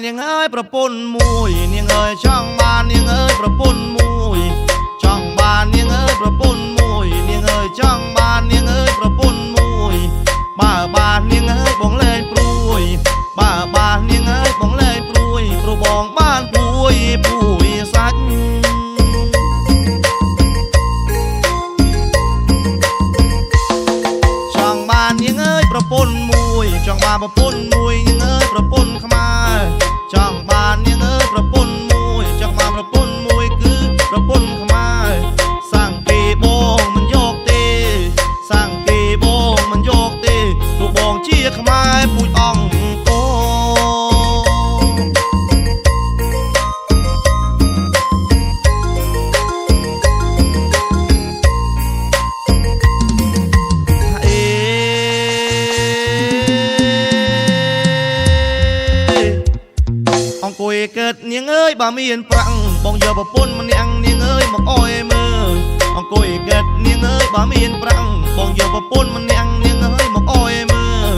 នាងអើយប្រពន្ធមួយនាងអើយចង់បាននាងអើយប្រពន្ធមួយចង់បាននាងអើយប្រពន្ធមួយនាងអើយចង់បាននាងអើយប្រពន្ធមួយបើបាននាងអើយបងលែងព្រួយបើបាននាងអើយបងលែងព្រួយព្រោះបងបានព្រួយសាច់ចង់បាននាងអើយប្រពន្ធមួយចង់បានប្រពន្ធមួយនាងអើយប្រពន្ធខ្មែរចង់បាននាងអើយប្រពន្ធមួយចង់បានប្រពន្ធមួយគឺប្រពន្ធខ្មែរសាំងគេបងមិនយកទេសាំងគេបងមិនយកទេព្រោះបងជាខ្មែរពូជអង្គរអង្គុយកើតនាងអើយបើមានប្រាក់បងយកប្រពន្ធម្នាក់នាងអើយមកអោយមើលអង្គុយកើតនាងអើយបើមានប្រាក់បងយកប្រពន្ធម្នាក់នាងអើយមកអោយមើល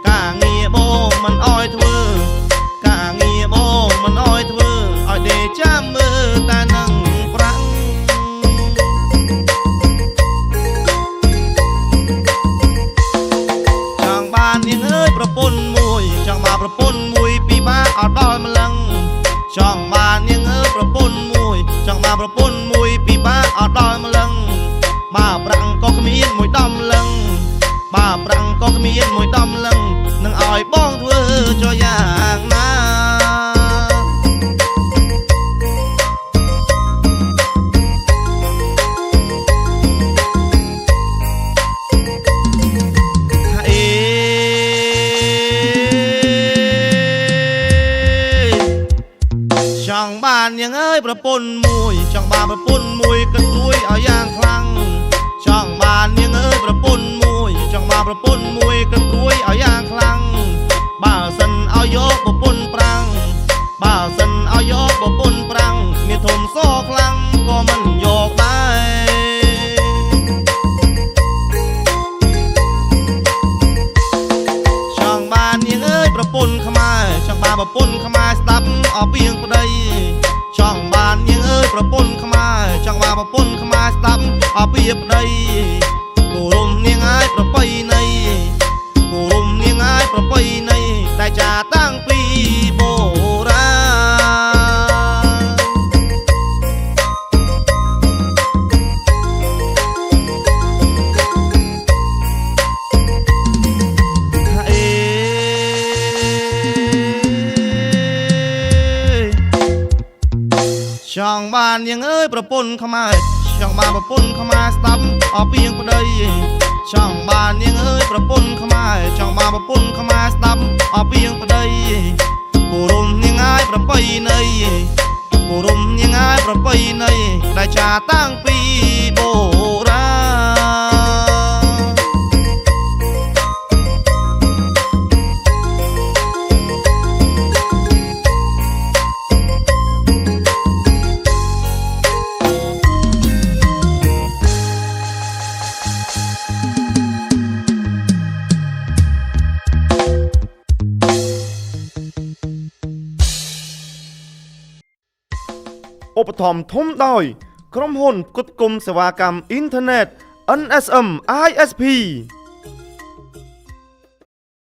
ការងារបងមិនអោយធ្វើការងារបងមិនអោយធ្វើឲ្យដេកចាំមើលតែនឹងប្រាក់ចង់បាននាងអើយប្រពន្ធមួយចង់បានប្រពន្ធមួយពិបាកអត់ដល់ម្លឹងចង់បាននាងអើយប្រពន្ធមួយចង់បានប្រពន្ធមួយពិបាកអត់ដល់ម្លឹងបើប្រាក់ក៏គ្មានមួយដំលឹងបើប្រាក់ក៏គ្មានមួយដំលឹងនឹងឲ្យបងធ្វើចុះយ៉ាងណាចង់បាននាងអើយប្រពន្ធមួយចង់បានប្រពន្ធមួយក៏ព្រួយឲ្យយ៉ាងខ្លាំងចង់បាននាងអើយប្រពន្ធមួយចង់បានប្រពន្ធមួយក៏ព្រួយឲ្យយ៉ាងខ្លាំងបើសិនឲ្យយកប្រពន្ធប្រាំងបើសិនឲ្យយកប្រពន្ធប្រាំងមានធំសខ្លាំងក៏មិនយកដែរចង់បាននាងអើយប្រពន្ធខ្មែរចង់បានប្រពន្ធខ្មែរស្ដាប់អពីងប្តីចង់បាននាងអើយប្រពន្ធខ្មែរចង់បានប្រពន្ធខ្មែរស្ដាប់អពីប្តីគោរមនាងអើយប្រពៃណីគោរមនាងអើយប្រពៃណីតែចាតាំងពីបុរាចង់បាននាងអើយប្រពន្ធខ្មែរចង់បានប្រពន្ធខ្មែរស្ដាប់អពីងប្តីចង់បាននាងអើយប្រពន្ធខ្មែរចង់បានប្រពន្ធខ្មែរស្ដាប់អពីងប្តីគោរមនាងអើយប្រពៃណីគោរមនាងអើយប្រពៃណីដែលចាតាំងពីបុរាឧបត្ថម្ភធំដោយក្រុមហ៊ុនផ្គត់ផ្គង់សេវាកម្មអ៊ីនធឺណិត NSM ISP